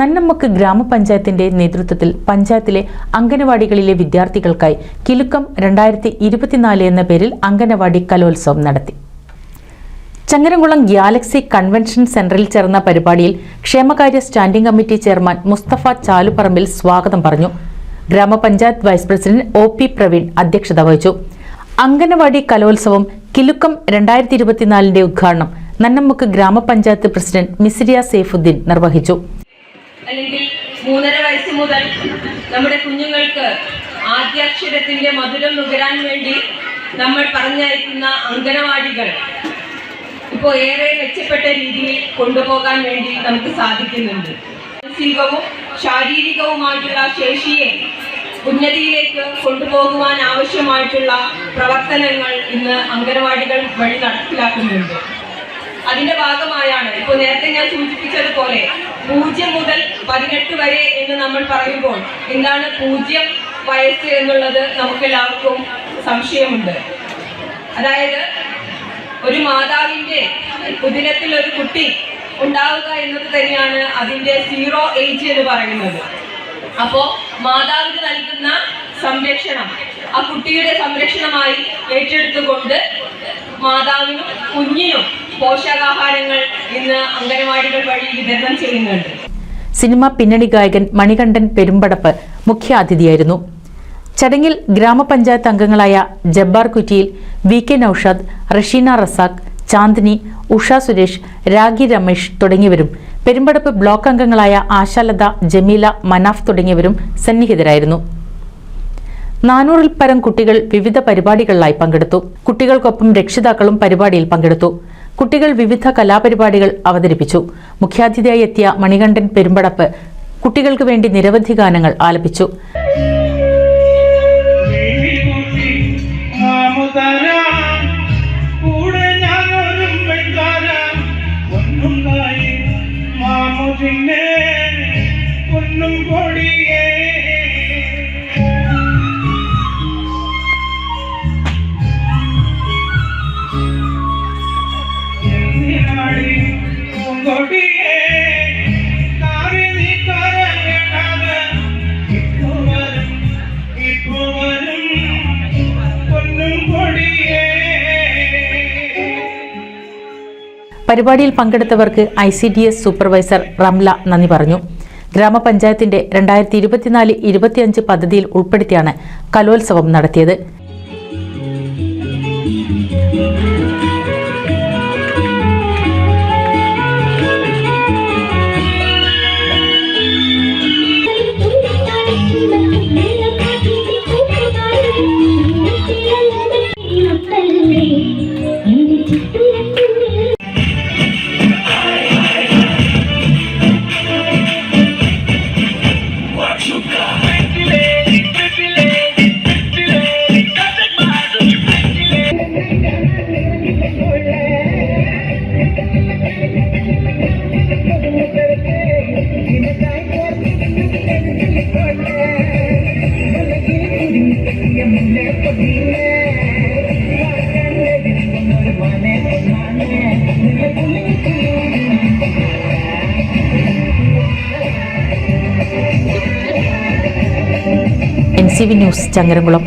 നന്നമ്മക്ക് ഗ്രാമപഞ്ചായത്തിന്റെ നേതൃത്വത്തിൽ പഞ്ചായത്തിലെ അംഗനവാടികളിലെ വിദ്യാർത്ഥികൾക്കായി കിലുക്കം 2024 എന്ന പേരിൽ അംഗനവാടി കലോത്സവം നടത്തി. ചങ്ങരംകുളം ഗാലക്സി കൺവെൻഷൻ സെന്ററിൽ ചേർന്ന പരിപാടിയിൽ ക്ഷേമകാര്യ standing committee chairman Mustafa Chaluparambil സ്വാഗതം പറഞ്ഞു. ഗ്രാമപഞ്ചായത്ത് വൈസ് പ്രസിഡന്റ് OP പ്രവീൺ അധ്യക്ഷത വഹിച്ചു. അംഗനവാടി കലോത്സവം കിലുക്കം 2024 ഉദ്ഘാടനം നന്നമ്മക്ക് ഗ്രാമപഞ്ചായത്ത് പ്രസിഡന്റ് മിസിരിയ സൈഫുദ്ദീൻ നിർവഹിച്ചു. അല്ലെങ്കിൽ 3.5 വയസ്സ് മുതൽ നമ്മുടെ കുഞ്ഞുങ്ങൾക്ക് ആദ്യാക്ഷരത്തിന്റെ മധുരം നുകരാൻ വേണ്ടി നമ്മൾ പറഞ്ഞയക്കുന്ന അംഗനവാടികൾ ഇപ്പോൾ ഏറെ മെച്ചപ്പെട്ട രീതിയിൽ കൊണ്ടുപോകാൻ വേണ്ടി നമുക്ക് സാധിക്കുന്നുണ്ട്. മാനസികവും ശാരീരികവുമായിട്ടുള്ള ശേഷിയെ ഉന്നതിയിലേക്ക് കൊണ്ടുപോകുവാൻ ആവശ്യമായിട്ടുള്ള പ്രവർത്തനങ്ങൾ ഇന്ന് അംഗനവാടികൾ വഴി നടപ്പിലാക്കുന്നുണ്ട്. അതിന്റെ ഭാഗമായാണ് ഇപ്പോൾ നേരത്തെ ഞാൻ സൂചിപ്പിച്ചതുപോലെ 0 മുതൽ 18 വരെ എന്ന് നമ്മൾ പറയുമ്പോൾ എന്താണ് 0 വയസ്സ് എന്നുള്ളത് നമുക്കെല്ലാവർക്കും സംശയമുണ്ട്. അതായത് ഒരു മാതാവിന്റെ ഉദരത്തിൽ ഒരു കുട്ടി ഉണ്ടാവുക എന്നത് തന്നെയാണ് അതിന്റെ 0 ഏജ് എന്ന് പറയുന്നത്. അപ്പോൾ മാതാവിന് നൽകുന്ന സംരക്ഷണം ആ കുട്ടിയുടെ സംരക്ഷണമായി ഏറ്റെടുത്തുകൊണ്ട് മാതാവിനും കുഞ്ഞിനും പോഷകാഹാരങ്ങൾ ഇന്ന് അംഗനവാടികൾ വഴി വിതരണം ചെയ്യുന്നുണ്ട്. സിനിമ പിന്നണി ഗായകൻ മണികണ്ഠൻ പെരുമ്പടപ്പ് മുഖ്യാതിഥിയായിരുന്നു. ചടങ്ങിൽ ഗ്രാമപഞ്ചായത്ത് അംഗങ്ങളായ ജബ്ബാർ കുറ്റിയിൽ, VK നൌഷാദ്, റഷീന റസാഖ്, ചാന്ദിനി, ഉഷ സുരേഷ്, രാഗി രമേഷ് തുടങ്ങിയവരും പെരുമ്പടപ്പ് ബ്ലോക്ക് അംഗങ്ങളായ ആശാലത, ജമീല, മനാഫ് തുടങ്ങിയവരും സന്നിഹിതരായിരുന്നു. 400-ൽ പരം കുട്ടികൾ വിവിധ പരിപാടികളിലായി പങ്കെടുത്തു. കുട്ടികൾക്കൊപ്പം രക്ഷിതാക്കളും പരിപാടിയിൽ പങ്കെടുത്തു. കുട്ടികൾ വിവിധ കലാപരിപാടികൾ അവതരിപ്പിച്ചു. മുഖ്യാതിഥിയായി എത്തിയ മണികണ്ഠൻ പെരുമ്പടപ്പ് കുട്ടികൾക്ക് വേണ്ടി നിരവധി ഗാനങ്ങൾ ആലപിച്ചു. പരിപാടിയിൽ പങ്കെടുത്തവർക്ക് ICDS സൂപ്പർവൈസർ റംല നന്ദി പറഞ്ഞു. ഗ്രാമപഞ്ചായത്തിന്റെ 2024-25 പദ്ധതിയിൽ ഉൾപ്പെടുത്തിയാണ് കലോത്സവം നടത്തിയത്. NCV news Changaramkulam.